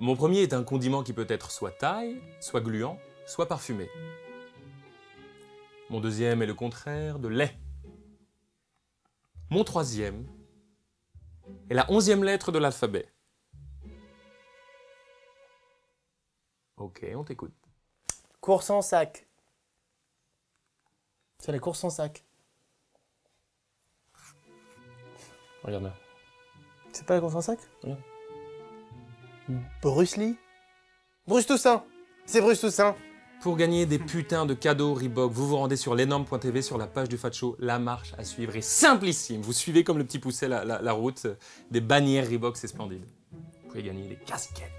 Mon premier est un condiment qui peut être soit thaï, soit gluant, soit parfumé. Mon deuxième est le contraire de lait. Mon troisième est la 11e lettre de l'alphabet. Ok, on t'écoute. Course en sac. C'est la course en sac. Regarde là. C'est pas la course en sac? Regarde. Bruce Lee? Bruce Toussaint. C'est Bruce Toussaint. Pour gagner des putains de cadeaux Reebok, vous vous rendez sur l'énorme.tv sur la page du Fat Show. La marche à suivre est simplissime. Vous suivez comme le petit poucet la route. Des bannières Reebok, c'est splendide. Vous pouvez gagner des casquettes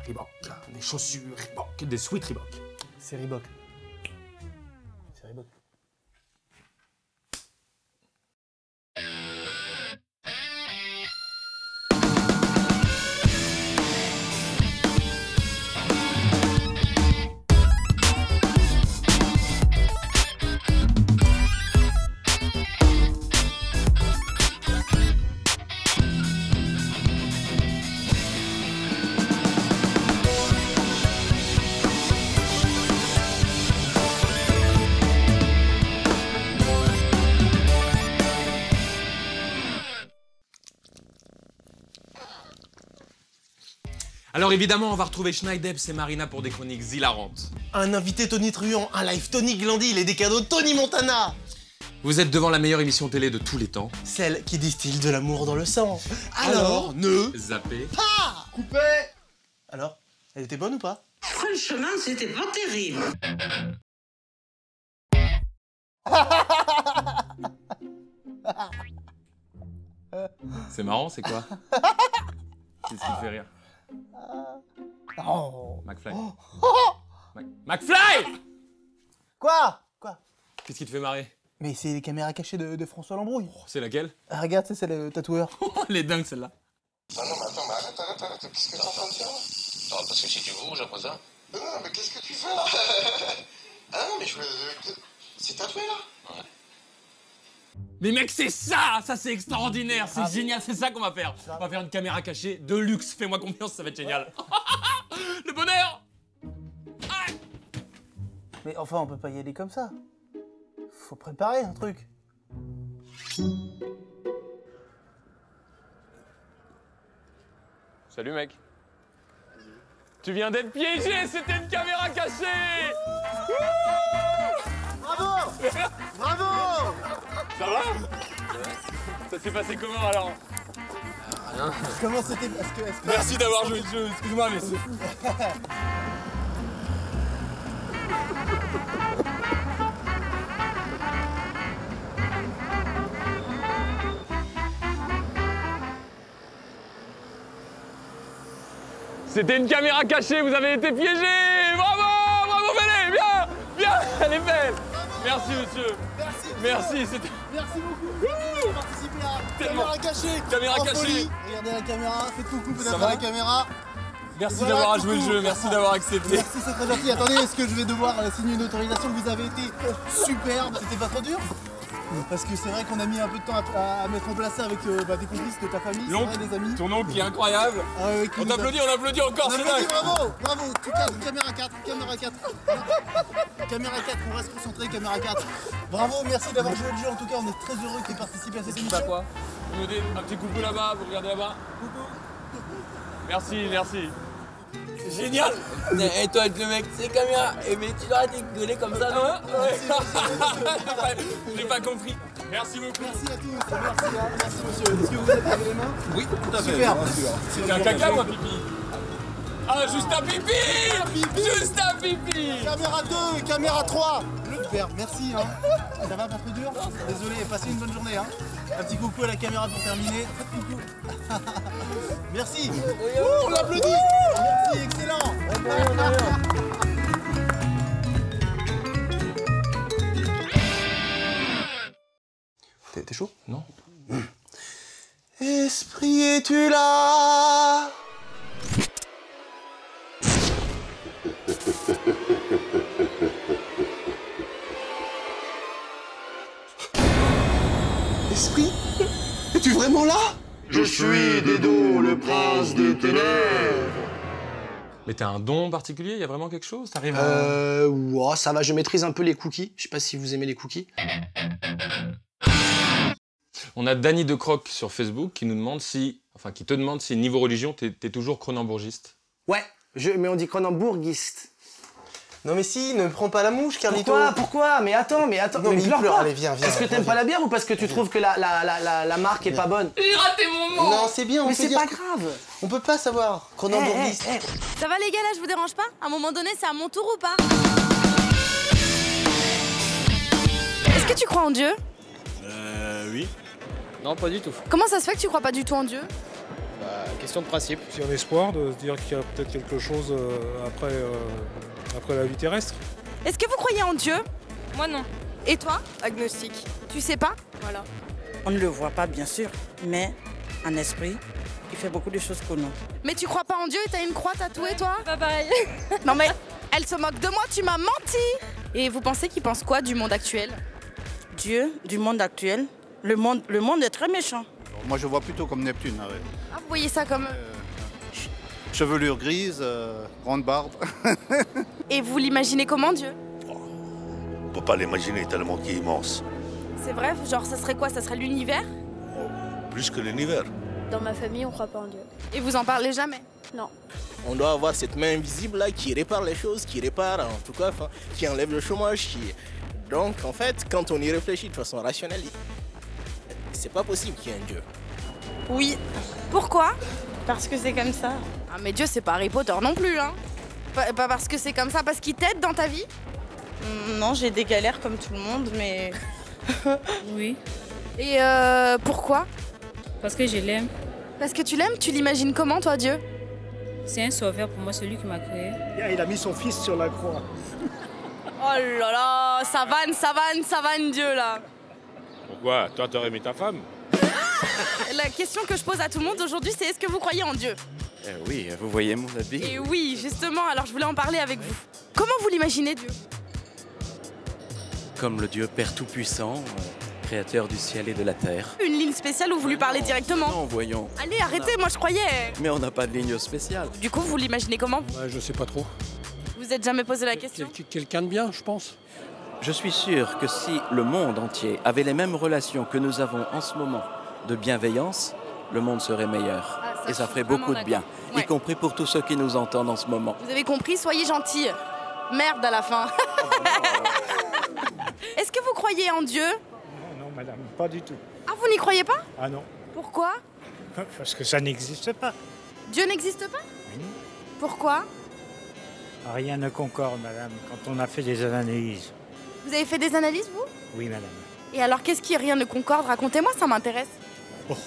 Reebok, des chaussures Reebok, des sweats Reebok. C'est Reebok. C'est Reebok. Alors évidemment, on va retrouver Schneidebs et Marina pour des chroniques hilarantes. Un invité Tony Truant, un live Tony Glandil et des cadeaux Tony Montana. Vous êtes devant la meilleure émission télé de tous les temps. Celle qui distille de l'amour dans le sang. Alors, ne... Zappez. pas coupez. Alors, elle était bonne ou pas? Franchement, c'était pas terrible. C'est marrant, c'est quoi? Qu'est-ce qui te fait rire? Oh. McFly. McFly! Quoi? Qu'est-ce qui te fait marrer? Mais c'est les caméras cachées de François Lambrouille. Oh, c'est laquelle? Ah, regarde, c'est le tatoueur. Elle est dingue celle-là. Ah non, mais attends, arrête, qu'est-ce que t'es en train de faire là? Non, parce que si tu bouges après ça. Non, mais qu'est-ce que tu fais là? Ah non, mais je veux... C'est tatoué là? Ouais. Mais mec, c'est ça! Ça, c'est extraordinaire! C'est génial, c'est ça qu'on va faire! On va faire une caméra cachée de luxe. Fais-moi confiance, ça va être génial. Le bonheur! Ah. Mais enfin, on peut pas y aller comme ça. Faut préparer un truc. Salut mec. Tu viens d'être piégé, c'était une caméra cachée! Bravo! Bravo! Ça va? Ça s'est passé comment alors? Rien. Comment c'était? Est-ce que... Merci d'avoir joué le jeu, excuse-moi mais c'est... C'était une caméra cachée, vous avez été piégé! Bravo! Bravo Félix! Bien! Bien! Elle est belle! Merci monsieur! Merci, c'était... Merci beaucoup! Merci d'avoir participé à Tellement. Caméra cachée! Caméra En cachée. folie. Regardez la caméra, faites coucou Ça peut-être va à la caméra. Merci Voilà, d'avoir coucou. joué le jeu, merci d'avoir accepté. Merci, c'est très gentil. Attendez, est-ce que je vais devoir signer une autorisation? Vous avez été superbe. C'était pas trop dur? Parce que c'est vrai qu'on a mis un peu de temps à mettre en place ça avec des complices de ta famille, c'est vrai, des amis. Ton oncle qui est incroyable. Ah ouais, qui On nous a- t'applaudit encore, On c'est applaudit, dingue. bravo, bravo, caméra 4, caméra 4. Caméra 4, on reste concentré, caméra 4. Bravo, merci d'avoir joué le jeu, en tout cas on est très heureux que tu aies participé à cette émission. Bah quoi? Vous me dites un petit coucou là-bas, vous regardez là-bas. Merci, merci. C'est génial. Et toi avec le mec, c'est caméra. Et mais tu dois arrêter de gueuler comme ça, non? Hein? Ouais. J'ai pas compris. Merci beaucoup. Merci à tous, merci, hein, merci monsieur. Est-ce que vous êtes lavé les mains? Oui, tout à fait. Super. C'est un caca ou un pipi? Ah, juste un pipi! Juste un pipi! Caméra 2, caméra 3. Super, merci. Hein. Ça va pas trop dur? Désolé, passez une bonne journée. Hein. Un petit coucou à la caméra pour terminer. Coucou. Merci. On l'applaudit. Merci, excellent. T'es chaud? Non. Esprit, es-tu là? Esprit? Es-tu vraiment là? Je suis Dédo, le prince des ténèbres. Mais t'as un don particulier? Il y a vraiment quelque chose? T'arrives à... Ouais, ça va, je maîtrise un peu les cookies. Je sais pas si vous aimez les cookies. On a Dany de Croc sur Facebook qui nous demande si... Enfin, qui te demande si, niveau religion, t'es toujours cronenbourgiste. Ouais, mais on dit cronenbourgiste. Non mais si, ne prends pas la mouche, Carlito. Pourquoi? Mais attends, Non mais il pleure, allez viens. Est-ce que t'aimes pas la bière ou parce que tu trouves que la marque est pas bonne? J'ai raté mon mot. Non, c'est bien, on Mais peut c'est dire... pas grave. On peut pas savoir. Cronenbourgiste. Ça va les gars, là, je vous dérange pas? À un moment donné, c'est à mon tour ou pas? Est-ce que tu crois en Dieu? Oui. Non, pas du tout. Comment ça se fait que tu crois pas du tout en Dieu? Question de principe. J'ai un espoir de se dire qu'il y a peut-être quelque chose après la vie terrestre. Est-ce que vous croyez en Dieu? Moi non. Et toi? Agnostique. Tu sais pas? Voilà. On ne le voit pas, bien sûr, mais en esprit, il fait beaucoup de choses pour nous. Mais tu crois pas en Dieu et t'as une croix tatouée, toi? Pas pareil. Non mais, elle se moque de moi, tu m'as menti! Et vous pensez qu'il pense quoi du monde actuel? Dieu, du monde actuel, le monde est très méchant. Moi, je vois plutôt comme Neptune. Ouais. Ah, vous voyez ça comme... Chevelure grise, grande barbe. Et vous l'imaginez comment, Dieu? On peut pas l'imaginer tellement qu'il est immense. C'est vrai? Genre, ça serait quoi? Ça serait l'univers? Plus que l'univers. Dans ma famille, on croit pas en Dieu. Et vous en parlez jamais? Non. On doit avoir cette main invisible là qui répare les choses, qui répare en tout cas, qui enlève le chômage, Donc en fait, quand on y réfléchit de façon rationnelle, c'est pas possible qu'il y ait un Dieu. Oui. Pourquoi? Parce que c'est comme ça. Ah mais Dieu, c'est pas Harry Potter non plus, hein. Pas parce que c'est comme ça, parce qu'il t'aide dans ta vie? Non, j'ai des galères comme tout le monde, mais... Oui. Et pourquoi? Parce que je l'aime. Parce que tu l'aimes? Tu l'imagines comment, toi, Dieu? C'est un sauveur pour moi, celui qui m'a créé. Il a mis son fils sur la croix. Oh là là, ça vanne Dieu, là. Pourquoi? Toi, t'aurais mis ta femme? La question que je pose à tout le monde aujourd'hui, c'est est-ce que vous croyez en Dieu? Oui, vous voyez mon habit. Et oui, justement, alors je voulais en parler avec vous. Comment vous l'imaginez, Dieu? Comme le Dieu Père Tout-Puissant, créateur du ciel et de la terre. Une ligne spéciale où vous lui parlez directement? Non, voyons. Allez, arrêtez, moi je croyais. Mais on n'a pas de ligne spéciale. Du coup, vous l'imaginez comment? Je sais pas trop. Vous êtes jamais posé la question? Quelqu'un de bien, je pense. Je suis sûr que si le monde entier avait les mêmes relations que nous avons en ce moment de bienveillance, le monde serait meilleur. Et ça ferait beaucoup de bien, y compris pour tous ceux qui nous entendent en ce moment. Vous avez compris, soyez gentils. Merde à la fin. Est-ce que vous croyez en Dieu? Non, madame, pas du tout. Ah, vous n'y croyez pas? Ah non. Pourquoi? Parce que ça n'existe pas. Dieu n'existe pas? Oui. Pourquoi? Rien ne concorde, madame, quand on a fait des analyses. Vous avez fait des analyses, vous? Oui, madame. Et alors, qu'est-ce qui rien ne concorde? Racontez-moi, ça m'intéresse. Oh,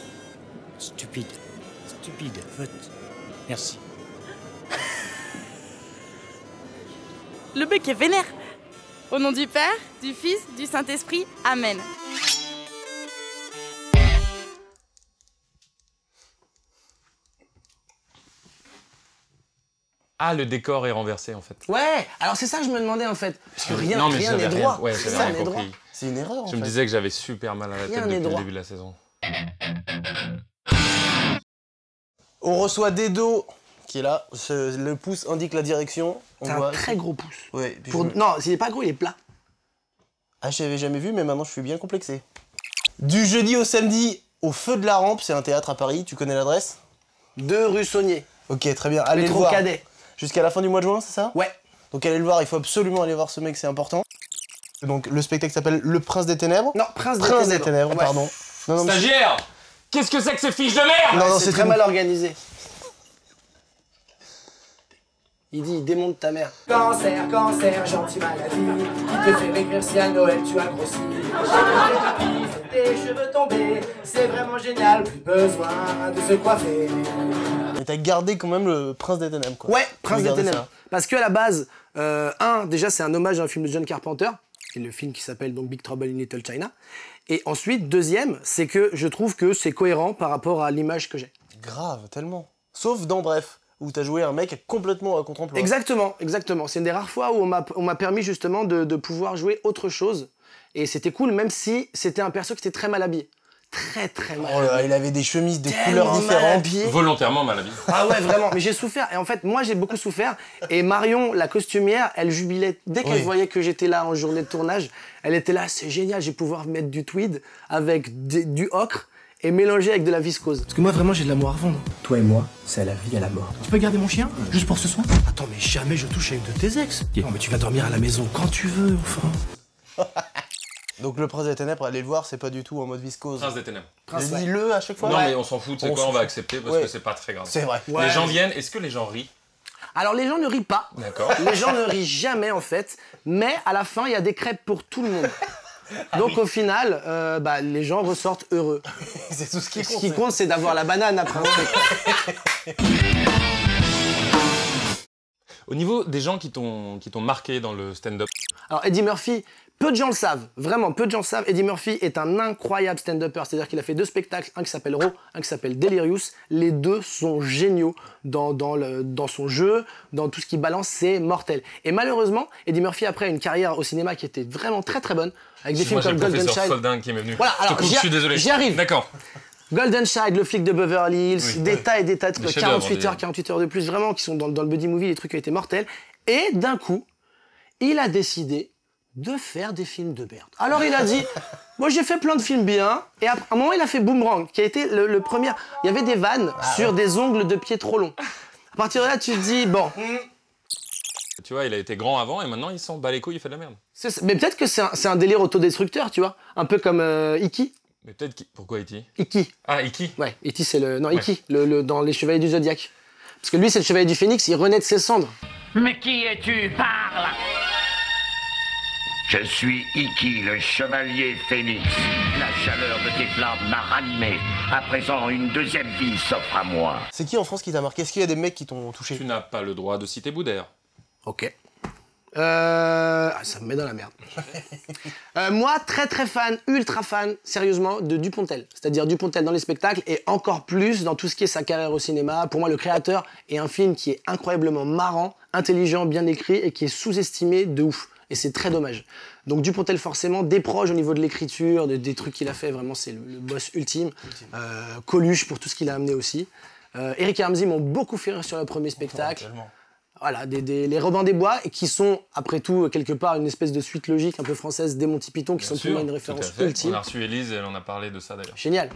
stupide. Stupide, vote. Merci. Le mec est vénère. Au nom du Père, du Fils, du Saint-Esprit, Amen. Ah, le décor est renversé en fait. Ouais, alors c'est ça que je me demandais en fait. Parce que rien n'est droit. Ouais, c'est ça, ça, n'est droit. C'est une erreur en fait. Je me disais que j'avais super mal à la tête depuis le début de la saison. On reçoit Dedo qui est là. Le pouce indique la direction. C'est un très gros pouce. Ouais. Non, il est pas gros, il est plat. Ah, je l'avais jamais vu, mais maintenant je suis bien complexé. Du jeudi au samedi au Feu de la Rampe, c'est un théâtre à Paris. Tu connais l'adresse? 2 rue Saunier. Ok, très bien. Allez le Métro voir. Cadet. Jusqu'à la fin du mois de juin, c'est ça? Ouais. Donc allez le voir, il faut absolument aller voir ce mec, c'est important. Donc le spectacle s'appelle Le Prince des Ténèbres. Non, Prince des Ténèbres, ouais. pardon. Non, Stagiaire! Qu'est-ce que c'est que ces fiches de merde? Non, c'est très mal organisé. Il dit, il démonte ta mère. Cancer, cancer, gentille maladie, qui te fait maigrir si à Noël tu as grossi. Tes cheveux tombés, c'est vraiment génial, plus besoin de se coiffer. Et t'as gardé quand même le Prince des Ténèbres, quoi. Ouais, Prince des Ténèbres. Parce qu'à la base, déjà c'est un hommage à un film de John Carpenter, qui est le film qui s'appelle donc Big Trouble in Little China. Et ensuite, deuxième, c'est que je trouve que c'est cohérent par rapport à l'image que j'ai. Grave, tellement. Sauf dans Bref, où t'as joué un mec complètement à contre-emploi. Exactement, exactement. C'est une des rares fois où on m'a permis justement de pouvoir jouer autre chose. Et c'était cool, même si c'était un perso qui était très mal habillé. très très mal. Oh là, il avait des chemises de couleurs différentes. Volontairement mal habillé. Ah ouais, vraiment. Mais j'ai souffert. Et en fait, moi, j'ai beaucoup souffert. Et Marion, la costumière, elle jubilait. Dès qu'elle voyait que j'étais là en journée de tournage, elle était là, c'est génial, je vais pouvoir mettre du tweed avec du ocre et mélanger avec de la viscose. Parce que moi, vraiment, j'ai de l'amour à vendre. Toi et moi, c'est à la vie, à la mort. Tu peux garder mon chien juste pour ce soir? Attends, mais jamais je touche à une de tes ex. Non, mais tu vas dormir à la maison quand tu veux, enfin. Donc le Prince des Ténèbres, allez le voir, c'est pas du tout en mode viscose. Prince des Ténèbres. Dis-le à chaque fois. Non mais on s'en fout, c'est quoi, on va accepter parce que c'est pas très grave. C'est vrai. Les gens viennent, est-ce que les gens rient? Alors les gens ne rient pas. D'accord. Les gens ne rient jamais en fait. Mais à la fin, il y a des crêpes pour tout le monde. Donc au final, les gens ressortent heureux. C'est tout ce qui compte. Ce qui compte, c'est d'avoir la banane après. Au niveau des gens qui t'ont marqué dans le stand-up. Alors Eddie Murphy, peu de gens le savent, vraiment peu de gens le savent. Eddie Murphy est un incroyable stand-upper, c'est-à-dire qu'il a fait 2 spectacles, un qui s'appelle Raw, un qui s'appelle Delirious. Les deux sont géniaux dans son jeu, dans tout ce qu'il balance, c'est mortel. Et malheureusement, Eddie Murphy après a une carrière au cinéma qui était vraiment très très bonne, avec des films comme Golden Child. Soldin qui m'est venu. Voilà, alors je suis désolé. J'y arrive. D'accord. Golden Child, Le flic de Beverly Hills, des tas et des tas de 48 heures de plus, vraiment, qui sont dans le buddy movie, les trucs qui ont été mortels. Et d'un coup, il a décidé de faire des films de merde. Alors il a dit, moi j'ai fait plein de films bien, et à un moment il a fait Boomerang, qui a été le premier. Il y avait des vannes sur des ongles de pied trop longs. À partir de là, tu te dis, bon... Tu vois, il a été grand avant, et maintenant il s'en bat les couilles, il fait de la merde. Mais peut-être que c'est un délire autodestructeur, tu vois, un peu comme Iki. Mais peut-être pourquoi Iki? Iki. Ah, Iki. Ouais, Iki c'est le... Non, Iki, dans Les Chevaliers du Zodiaque. Parce que lui c'est le Chevalier du Phénix, il renaît de ses cendres. Mais qui es-tu? Parle! Je suis Iki, le chevalier phénix. La chaleur de tes flammes m'a ranimé. À présent, une deuxième vie s'offre à moi. C'est qui en France qui t'a marqué? Est-ce qu'il y a des mecs qui t'ont touché? Tu n'as pas le droit de citer Boudère. Ok. Ça me met dans la merde. Moi, très très fan, ultra fan, sérieusement, de Dupontel. C'est-à-dire Dupontel dans les spectacles et encore plus dans tout ce qui est sa carrière au cinéma. Pour moi, Le Créateur est un film qui est incroyablement marrant, intelligent, bien écrit et qui est sous-estimé de ouf. Et c'est très dommage. Donc Dupontel, forcément, des proches au niveau de l'écriture, des trucs qu'il a fait, vraiment, c'est le boss ultime. Coluche pour tout ce qu'il a amené aussi. Eric et Ramsey m'ont beaucoup fait rire sur le premier spectacle. Voilà, les Robins des Bois, et qui sont, après tout, quelque part, une espèce de suite logique un peu française des Monty Python, qui sont pour moi une référence ultime. On a reçu Élise et elle en a parlé de ça d'ailleurs. Génial.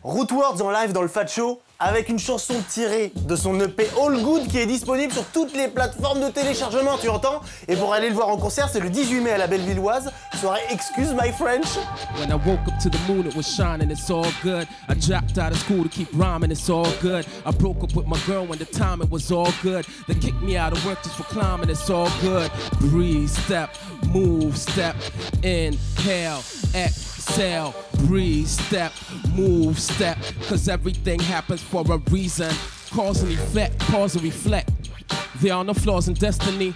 Rootwords en live dans le Fat Show avec une chanson tirée de son EP All Good qui est disponible sur toutes les plateformes de téléchargement, tu entends? Et pour aller le voir en concert, c'est le 18 mai à la Bellevilloise. Soirée Excuse My French. When I woke up to the moon, it was shining, it's all good. I dropped out of school to keep rhyming, it's all good. I broke up with my girl when the time it was all good. They kicked me out of work just for climbing, it's all good. Breathe, step, move, step, inhale, exhale, breathe, step, move, step, cause everything happens for a reason. Cause and effect, pause and reflect. There are no flaws in destiny.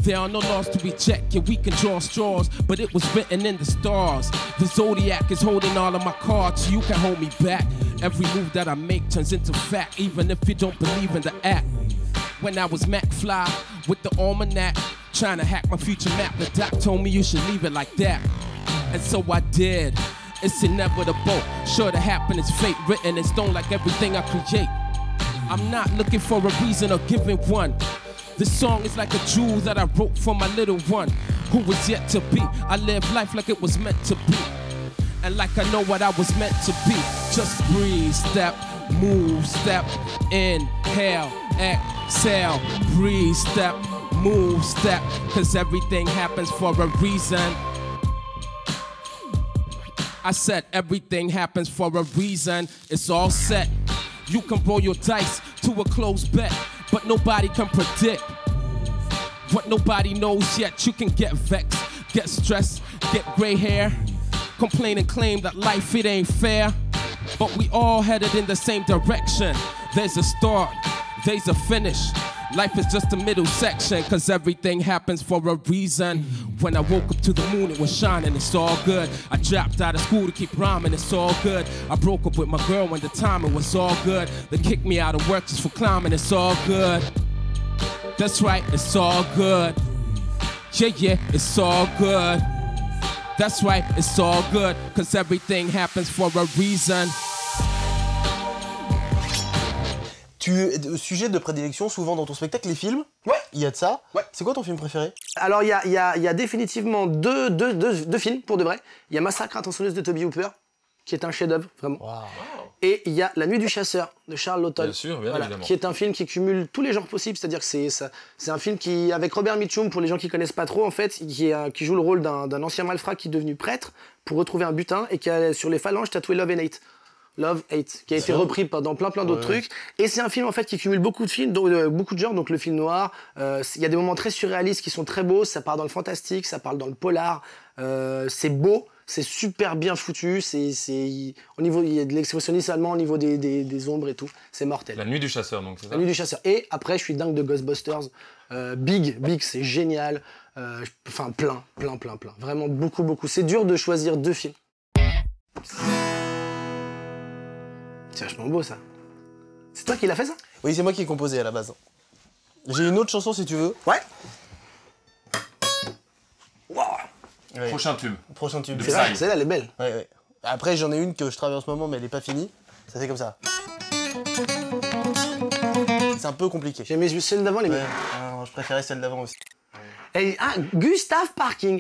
There are no laws to reject, yeah, we can draw straws, but it was written in the stars. The zodiac is holding all of my cards, so you can hold me back. Every move that I make turns into fact, even if you don't believe in the act. When I was McFly with the almanac, trying to hack my future map, the doc told me you should leave it like that. And so I did. It's inevitable, sure to happen, it's fate, written in stone like everything I create. I'm not looking for a reason or giving one. This song is like a jewel that I wrote for my little one, who was yet to be. I live life like it was meant to be, and like I know what I was meant to be. Just breathe, step, move, step, inhale, exhale, breathe, step, move, step, cause everything happens for a reason. I said everything happens for a reason. It's all set. You can roll your dice to a closed bet, but nobody can predict what nobody knows yet. You can get vexed, get stressed, get gray hair, complain and claim that life, it ain't fair. But we all headed in the same direction. There's a start, there's a finish. Life is just a middle section, cause everything happens for a reason. When I woke up to the moon, it was shining, it's all good. I dropped out of school to keep rhyming, it's all good. I broke up with my girl when the timing was all good. They kicked me out of work just for climbing, it's all good. That's right, it's all good. Yeah, yeah, it's all good. That's right, it's all good, cause everything happens for a reason. Sujet de prédilection, souvent dans ton spectacle, les films. Ouais. Il y a de ça. Ouais. C'est quoi ton film préféré? Alors, il y a définitivement deux films, pour de vrai. Il y a Massacre à la tronçonneuse de Toby Hooper, qui est un chef-d'œuvre, vraiment. Wow. Et il y a La Nuit du Chasseur, de Charles Laughton. Bien sûr, bien évidemment. Qui est un film qui cumule tous les genres possibles. C'est-à-dire que c'est un film qui, avec Robert Mitchum, pour les gens qui connaissent pas trop, en fait, qui joue le rôle d'un ancien malfrat qui est devenu prêtre pour retrouver un butin et qui a sur les phalanges tatoué Love and Hate. Love, Hate, qui a été repris dans plein d'autres trucs. Et c'est un film en fait qui cumule beaucoup de films, beaucoup de genres, donc le film noir. Il y a des moments très surréalistes qui sont très beaux, ça part dans le fantastique, ça parle dans le polar. C'est beau, c'est super bien foutu, au niveau, il y a de l'expressionnisme allemand au niveau des ombres et tout, c'est mortel. La Nuit du Chasseur, donc c'est ça? La Nuit du Chasseur. Et après, je suis dingue de Ghostbusters. Big, c'est génial. Enfin, plein. Vraiment beaucoup. C'est dur de choisir deux films. C'est vachement beau ça. C'est toi qui l'as fait ça? Oui, c'est moi qui ai composé à la base. J'ai une autre chanson si tu veux. Ouais. Wow. Ouais. Prochain tube. C'est vrai, celle-là elle est belle. Ouais. Après j'en ai une que je travaille en ce moment mais elle est pas finie. Ça fait comme ça. C'est un peu compliqué. J'ai mis celle d'avant les miennes. Je préférais celle d'avant aussi. Gustave Parking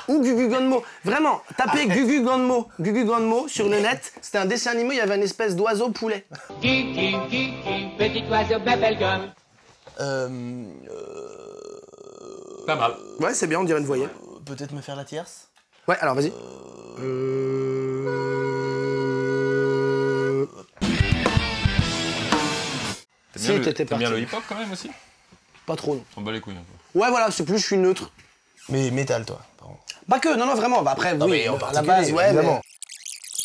ou Gugu Gonmo. Vraiment, tapez Gugu Gonmo sur le net. C'était un dessin animé, il y avait une espèce d'oiseau poulet. Gugu, petit oiseau bubblegum. Pas mal. Ouais, c'est bien, on dirait une voyelle. Peut-être me faire la tierce? Ouais, alors vas-y. T'aimes bien le hip-hop quand même aussi? Pas trop, non. T'en bats les couilles un peu. Ouais, voilà, c'est plus, je suis neutre. Mais métal, toi. Pas que, non, vraiment. Bah, après, non, oui, mais à la base, ouais, évidemment.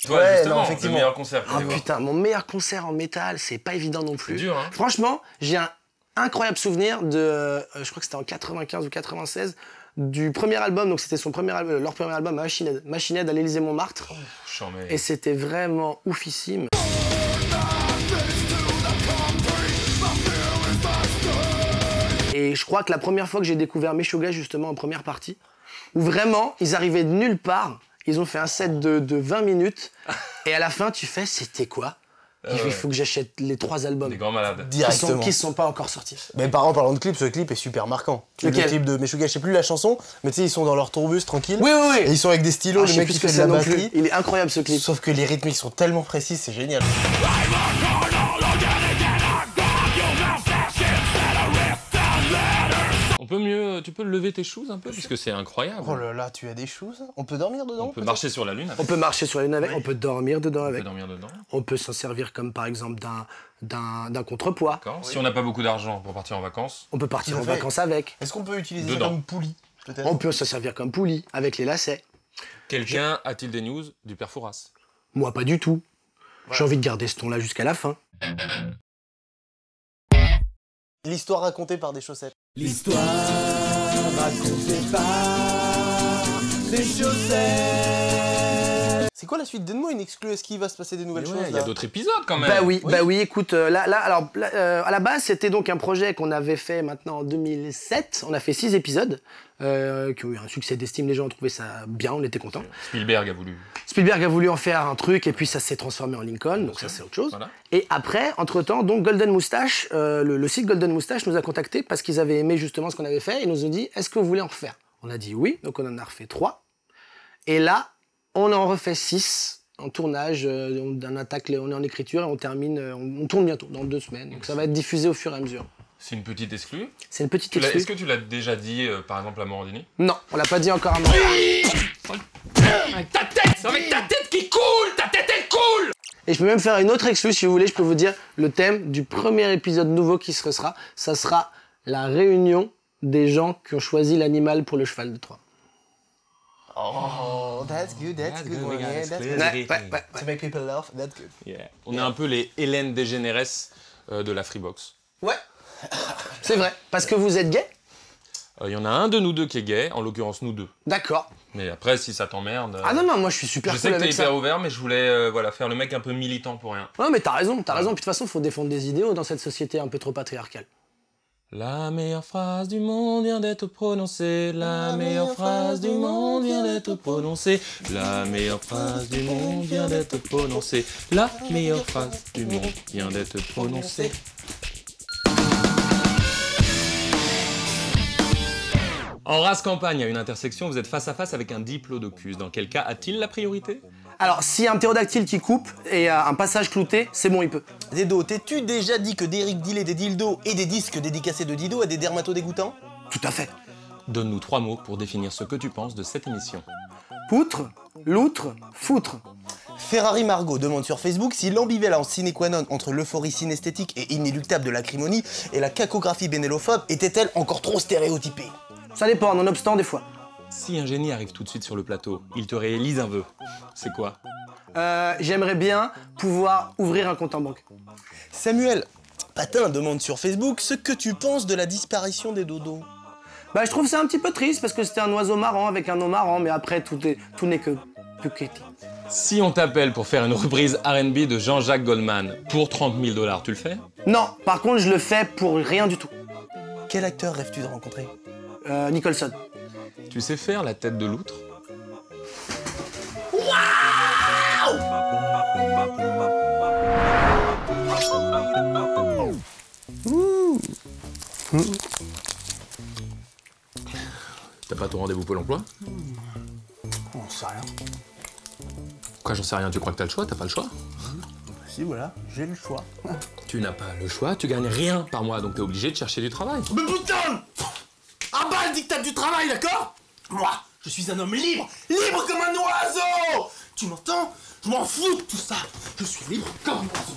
Toi, justement, effectivement. Le meilleur concert. Putain, mon meilleur concert en métal, c'est pas évident non plus. C'est dur, hein. Franchement, j'ai un incroyable souvenir de, je crois que c'était en 95 ou 96, du premier album, donc c'était leur premier album, Machine Head à l'Élysée-Montmartre. Et c'était vraiment oufissime. Et je crois que la première fois que j'ai découvert Meshuggah, justement, en première partie, où vraiment, ils arrivaient de nulle part, ils ont fait un set de 20 minutes, et à la fin, tu fais, c'était quoi? Il faut que j'achète les 3 albums. Des grands malades. Directement. Qui sont pas encore sortis. Mais par exemple, parlant de clip, ce clip est super marquant. Le clip de Meshuggah, je sais plus la chanson, mais tu sais, ils sont dans leur tourbus tranquille. Oui. Et ils sont avec des stylos, le mec qui fait de la batterie. Il est incroyable ce clip. Sauf que les rythmiques sont tellement précises, c'est génial. Tu peux lever tes shoes un peu parce que c'est incroyable. Oh là là, tu as des shoes? On peut dormir dedans? On peut marcher sur la lune avec. On peut marcher sur la lune avec, on peut dormir dedans avec. On peut dormir dedans. On peut s'en servir comme par exemple d'un contrepoids. Si on n'a pas beaucoup d'argent pour partir en vacances. On peut partir en vacances avec. Est-ce qu'on peut utiliser ça comme poulie peut-être? On peut s'en servir comme poulie avec les lacets. Quelqu'un a-t-il des news du père Fouras? Moi pas du tout. J'ai envie de garder ce ton-là jusqu'à la fin. L'histoire racontée par des chaussettes. L'histoire racontée par des chaussettes. C'est quoi la suite? Donne-moi une exclue. Est-ce qu'il va se passer des nouvelles choses? Il y a d'autres épisodes quand même. Bah oui, écoute, à la base, c'était donc un projet qu'on avait fait maintenant en 2007. On a fait 6 épisodes qui ont eu un succès d'estime. Les gens ont trouvé ça bien, on était contents. Spielberg a voulu en faire un truc et puis ça s'est transformé en Lincoln, donc ça c'est autre chose. Voilà. Et après, entre-temps, donc Golden Moustache, le site Golden Moustache nous a contactés parce qu'ils avaient aimé justement ce qu'on avait fait et nous ont dit « Est-ce que vous voulez en refaire ?» On a dit oui, donc on en a refait 3. Et là, on en refait 6 en tournage, on est en écriture et on termine, on tourne bientôt, dans 2 semaines. Donc ça va être diffusé au fur et à mesure. C'est une petite exclue? C'est une petite exclue. Est-ce que tu l'as déjà dit, par exemple, à Morandini? Non, on l'a pas dit encore à Morandini. Avec ta tête qui coule! Ta tête, elle coule! Et je peux même faire une autre exclue, si vous voulez, je peux vous dire le thème du premier épisode nouveau qui sera, ça sera la réunion des gens qui ont choisi l'animal pour le cheval de Troie. Oh, that's good. Ouais. To make people laugh, that's good. Yeah. On est un peu les Hélène DeGeneres de la Freebox. Ouais. C'est vrai, parce que vous êtes gay? Il y en a un de nous deux qui est gay, en l'occurrence nous deux. D'accord. Mais après, si ça t'emmerde... Ah non, moi je suis super je cool sais que t'es avec ça. hyper ouvert, mais je voulais voilà, faire le mec un peu militant pour rien. Ouais, mais t'as raison. Puis de toute façon, faut défendre des idéaux dans cette société un peu trop patriarcale. La meilleure phrase du monde vient d'être prononcée. La meilleure phrase du monde vient d'être prononcée. La meilleure phrase du monde vient d'être prononcée. La meilleure phrase du monde vient d'être prononcée. En race campagne, à une intersection, vous êtes face à face avec un diplodocus. Dans quel cas a-t-il la priorité? Alors, s'il y a un ptérodactyle qui coupe et un passage clouté, c'est bon, il peut. Dedo, t'es-tu déjà dit que Derrick dealait des dildos et des disques dédicacés de Dido à des dermato-dégoûtants? Tout à fait. Donne-nous 3 mots pour définir ce que tu penses de cette émission. Poutre, loutre, foutre. Ferrari Margot demande sur Facebook si l'ambivalence sine qua non entre l'euphorie synesthétique et inéluctable de l'acrimonie et la cacographie bénélophobe était-elle encore trop stéréotypée? Ça dépend, nonobstant des fois. Si un génie arrive tout de suite sur le plateau, il te réalise un vœu. C'est quoi? J'aimerais bien pouvoir ouvrir un compte en banque. Samuel Patin demande sur Facebook ce que tu penses de la disparition des dodos. Bah, je trouve ça un petit peu triste parce que c'était un oiseau marrant avec un nom marrant, mais après tout n'est que Puketti. Si on t'appelle pour faire une reprise R&B de Jean-Jacques Goldman pour 30 000 $, tu le fais? Non, par contre je le fais pour rien du tout. Quel acteur rêves-tu de rencontrer? Nicholson. Tu sais faire la tête de loutre? T'as pas ton rendez-vous Pôle emploi? On sait rien. Quoi, j'en sais rien, tu crois que t'as le choix? T'as pas le choix? Si, voilà, j'ai le choix. Tu n'as pas le choix, tu gagnes rien par mois, donc t'es obligé de chercher du travail. Mais putain! À bas le dictat du travail, d'accord? Moi, je suis un homme libre, libre comme un oiseau! Tu m'entends? Je m'en fous de tout ça. Je suis libre comme un oiseau.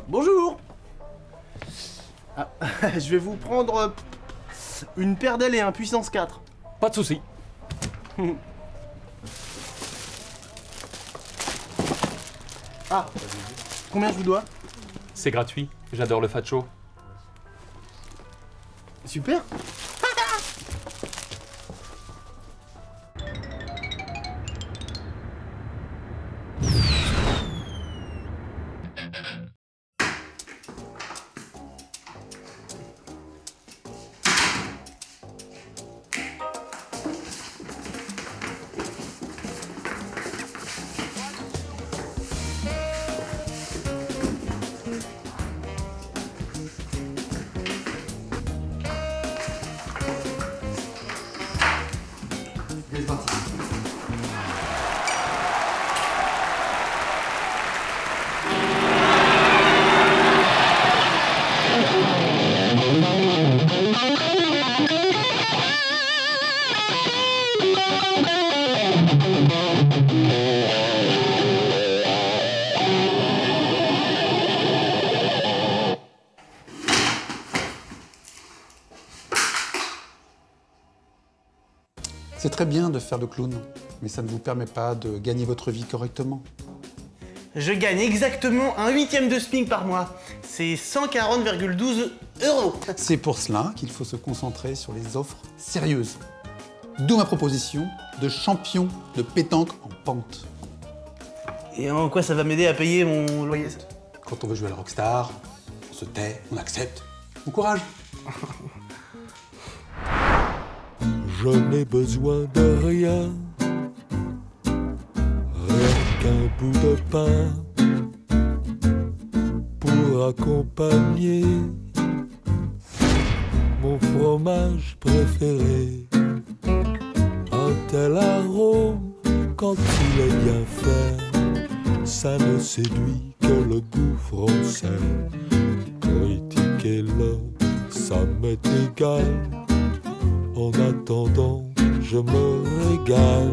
Bonjour. Ah, je vais vous prendre une paire d'ailes et un puissance 4. Pas de soucis. Ah, combien je vous dois? C'est gratuit, j'adore le fat show. Super. C'est très bien de faire le clown, mais ça ne vous permet pas de gagner votre vie correctement. Je gagne exactement un 1/8 de SMIC par mois. C'est 140,12 €. C'est pour cela qu'il faut se concentrer sur les offres sérieuses. D'où ma proposition de champion de pétanque en pente. Et en quoi ça va m'aider à payer mon loyer? Quand on veut jouer à la rockstar, on se tait, on accepte. Bon courage. Je n'ai besoin de rien, rien qu'un bout de pain pour accompagner mon fromage préféré. Un tel arôme, quand il est bien fait, ça ne séduit que le goût français. Critiquez-le, ça m'est égal. En attendant, je me régale.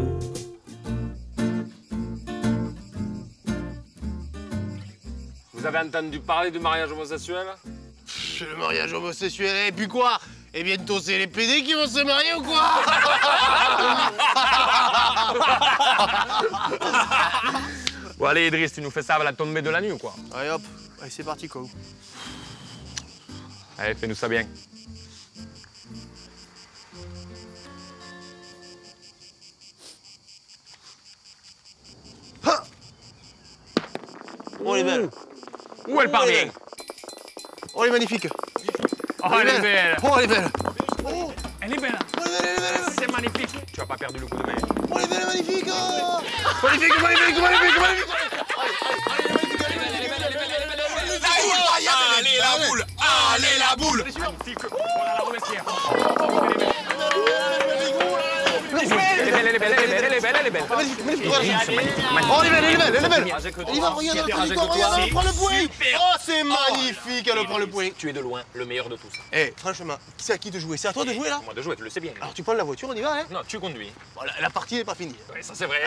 Vous avez entendu parler du mariage homosexuel? Le mariage homosexuel, et puis quoi? Et bientôt c'est les PD qui vont se marier ou quoi? Bon, allez, Idriss, tu nous fais ça à la tombée de la nuit ou quoi? Allez hop, allez c'est parti quoi. Allez, fais-nous ça bien. Oh, elle est belle. Où elle part bien? Oh, elle est magnifique. Oh, elle est belle. Oh, elle est belle. Elle est belle. Oh, elle est belle, elle est belle. C'est magnifique. Tu as pas perdu le coup de main. Oh, elle est belle, elle est magnifique. Magnifique, magnifique, magnifique, magnifique. Allez, la boule. Allez, la boule. Magnifique. On a la remessière. Elle est belle, elle est belle, elle est belle, elle est belle. Magnifique, magnifique. C'est magnifique. Oh, elle est belle, elle est belle, elle est belle. Il va regarder le traducteur, regarde, elle prend le point. Oh, c'est magnifique, elle prend le point. Tu es de loin le meilleur de tous. Eh, franchement, c'est à qui de jouer? C'est à toi de jouer là? Moi de jouer, tu le sais bien. Alors tu prends la voiture, on y va, hein? Non, tu conduis. Bon, la partie n'est pas finie. Oui, ça c'est vrai.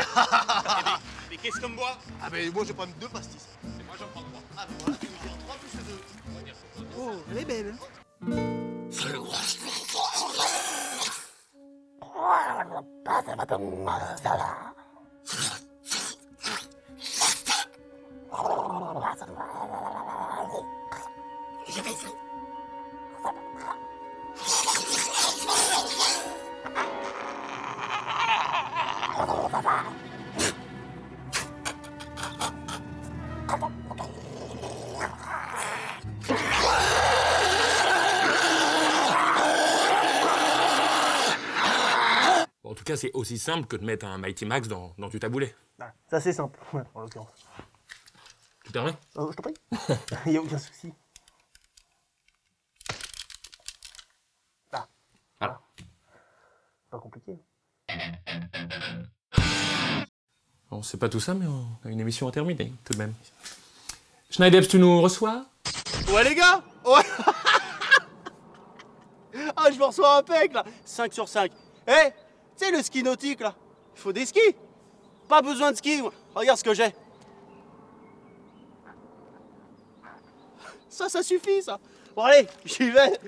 Mais qu'est-ce qu'on boit? Ah ben moi je prends 2 pastis. Et moi j'en prends 3. Ah ben voilà, tu nous dis 3 plus 2. Oh, elle est belle. En tout cas, c'est aussi simple que de mettre un Mighty Max dans du taboulé. Ça c'est simple, ouais, en l'occurrence. Tu permets? Je t'en prie. Il n'y a aucun souci. Là. Voilà. Pas compliqué. Bon, c'est pas tout ça, mais on a une émission à terminer, tout de même. Schneidebs, tu nous reçois? Ouais les gars. Ouais. Ah, je me reçois un pec là. 5 sur 5. Eh, tu sais le ski nautique là, il faut des skis. Pas besoin de ski, moi. Regarde ce que j'ai. Ça suffit ça. Bon allez, j'y vais.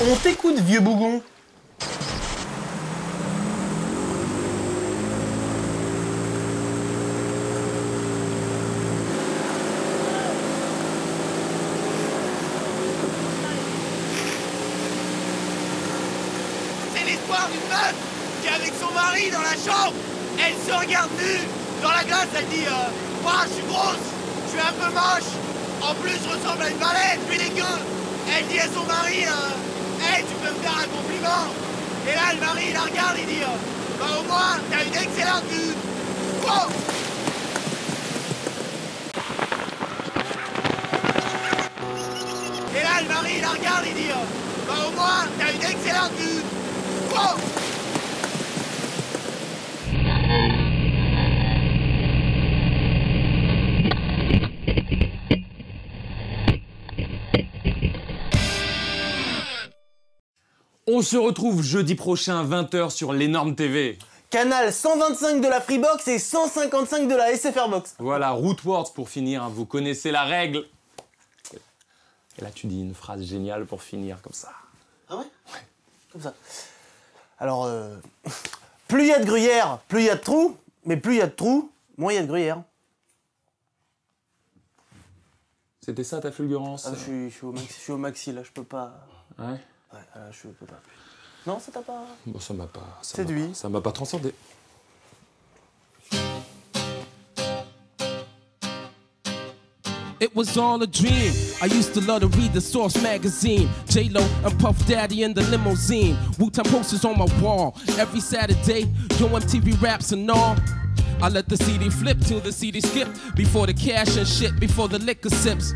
On t'écoute vieux bougon. C'est l'histoire d'une meuf qui est avec son mari dans la chambre. Elle se regarde nue dans la glace, elle dit moi je suis grosse, je suis un peu moche, en plus je ressemble à une baleine, puis les gueux. Elle dit à son mari hey, tu peux me faire un compliment. Et là le mari il la regarde, il dit bah au moins t'as une excellente vue. Wow. Et là le mari il la regarde, il dit bah au moins t'as une excellente vue. Wow. On se retrouve jeudi prochain, 20h sur l'Énorme TV. Canal 125 de la Freebox et 155 de la SFR Box. Voilà, Rootwords pour finir, hein, vous connaissez la règle. Et là, tu dis une phrase géniale pour finir, comme ça. Ah ouais? Ouais. Comme ça. Alors, plus il y a de gruyère, plus il y a de trous, mais plus il y a de trous, moins il y a de gruyère. C'était ça ta fulgurance? Ah, je suis au maxi, là, je peux pas... Ouais? Ouais, je peux pas. Non, ça t'a pas... Bon, ça m'a pas... séduit. Ça m'a pas transcendé. It was all a dream. I used to love to read the Source magazine. J-Lo and Puff Daddy in the limousine. Wu-Tang posters on my wall. Every Saturday, Yo MTV raps and all. I let the CD flip till the CD skip. Before the cash and shit, before the liquor sips.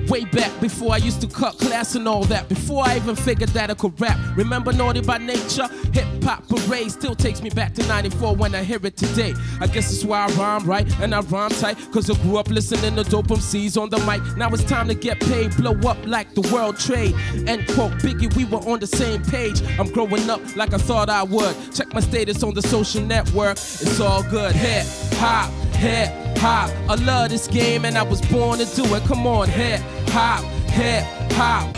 Way back before I used to cut class and all that. Before I even figured that I could rap. Remember Naughty by Nature? Hip-hop parade still takes me back to 94 when I hear it today. I guess that's why I rhyme right and I rhyme tight. Cause I grew up listening to dope MCs on the mic. Now it's time to get paid, blow up like the world trade. End quote, Biggie, we were on the same page. I'm growing up like I thought I would. Check my status on the social network. It's all good. Hip hop, hip hop. I love this game and I was born to do it. Come on, hip hop, hip hop.